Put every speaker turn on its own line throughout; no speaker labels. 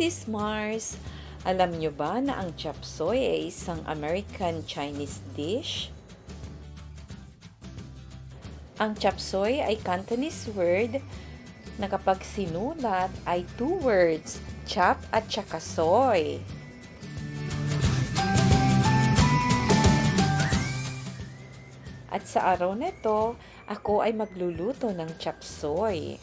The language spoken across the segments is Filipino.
Sis Mars, alam nyo ba na ang chop suey ay isang American Chinese dish? Ang chop suey ay Cantonese word na kapag sinulat ay two words, chop at saka soy. At sa araw na ito, ako ay magluluto ng chop suey.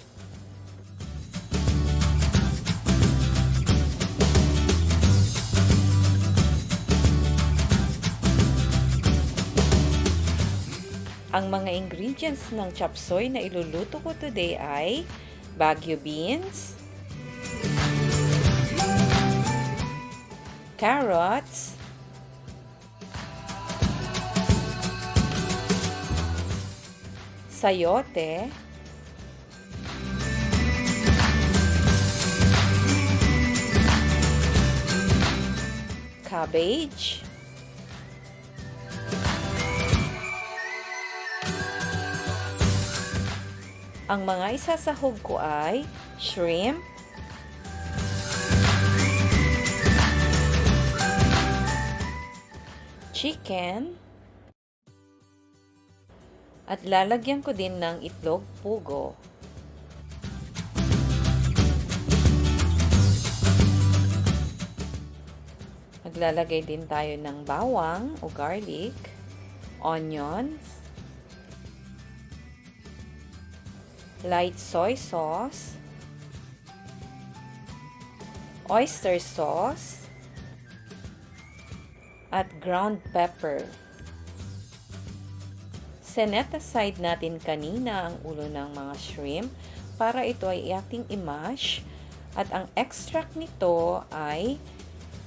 Ang mga ingredients ng chop suey na iluluto ko today ay Baguio beans, carrots, sayote, cabbage, ang mga isasahog ko ay shrimp, chicken, at lalagyan ko din ng itlog pugo. Maglalagay din tayo ng bawang o garlic, onions, light soy sauce, oyster sauce, at ground pepper. Sinet aside natin kanina ang ulo ng mga shrimp para ito ay ating i-mash at ang extract nito ay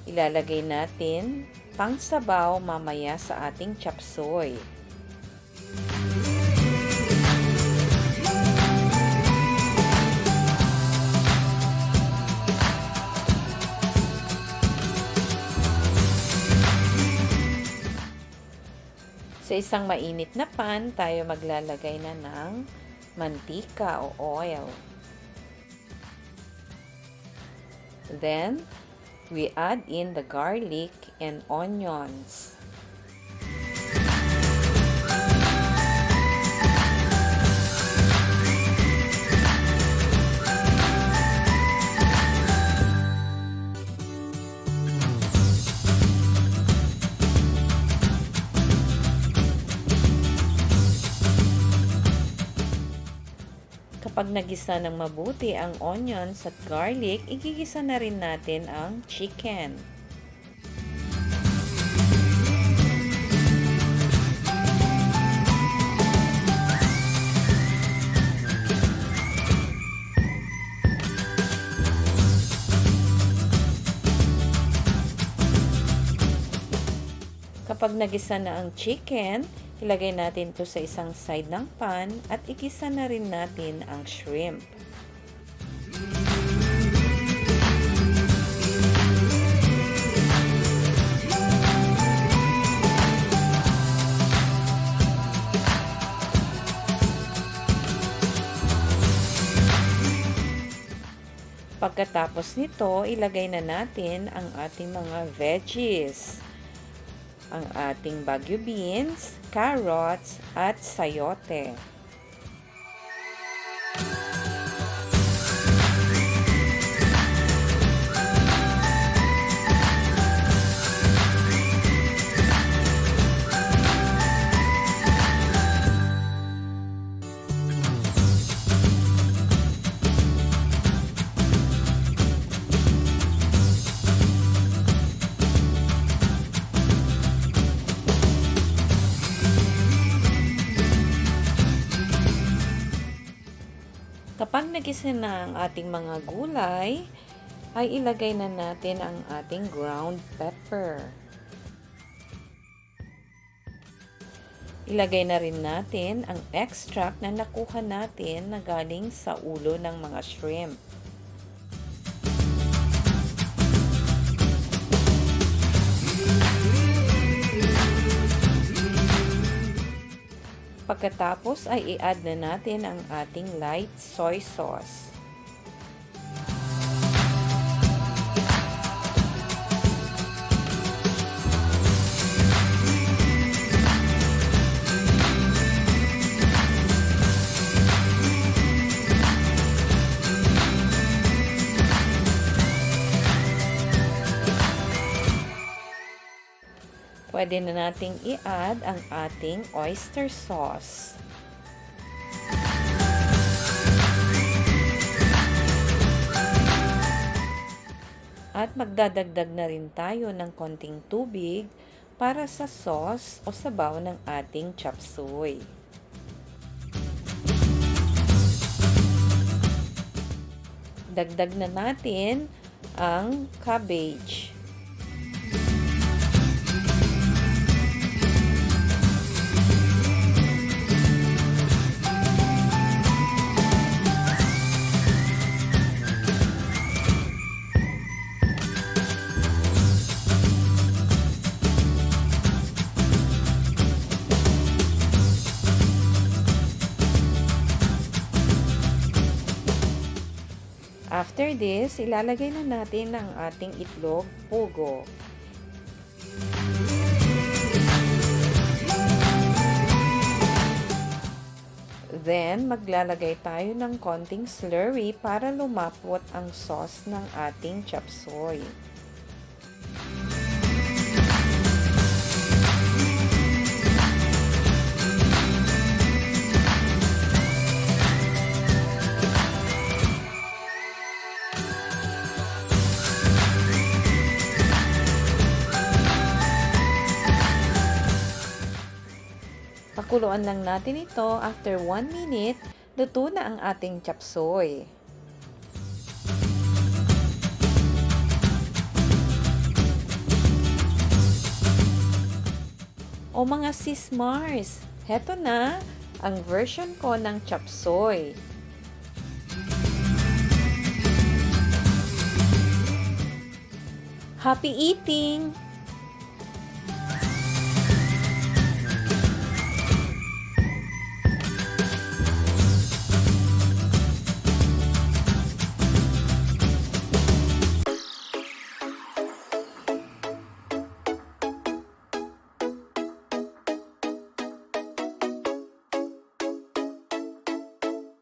ilalagay natin pang sabaw mamaya sa ating chop suey. Sa isang mainit na pan, tayo maglalagay na ng mantika o oil. Then, we add in the garlic and onions. Kapag nagisa ng mabuti ang onions at garlic, igigisa na rin natin ang chicken. Kapag nagisa na ang chicken, ilagay natin ito sa isang side ng pan at igisa na rin natin ang shrimp. Pagkatapos nito, ilagay na natin ang ating mga veggies. Ang ating Baguio beans, carrots, at sayote. Kapag nagisa na ang ating mga gulay, ay ilagay na natin ang ating ground pepper. Ilagay na rin natin ang extract na nakuha natin na galing sa ulo ng mga shrimp. Pagkatapos ay i-add na natin ang ating light soy sauce. pwede na nating i-add ang ating oyster sauce. At magdadagdag na rin tayo ng konting tubig para sa sauce o sabaw ng ating chop suey. Dagdag na natin ang cabbage. After this, ilalagay na natin ang ating itlog pugo. Then, maglalagay tayo ng konting slurry para lumapot ang sauce ng ating chop suey. Pakuluan lang natin ito. After 1 minute, luto na ang ating chop suey. O mga sis Mars, heto na ang version ko ng chop suey. Happy eating!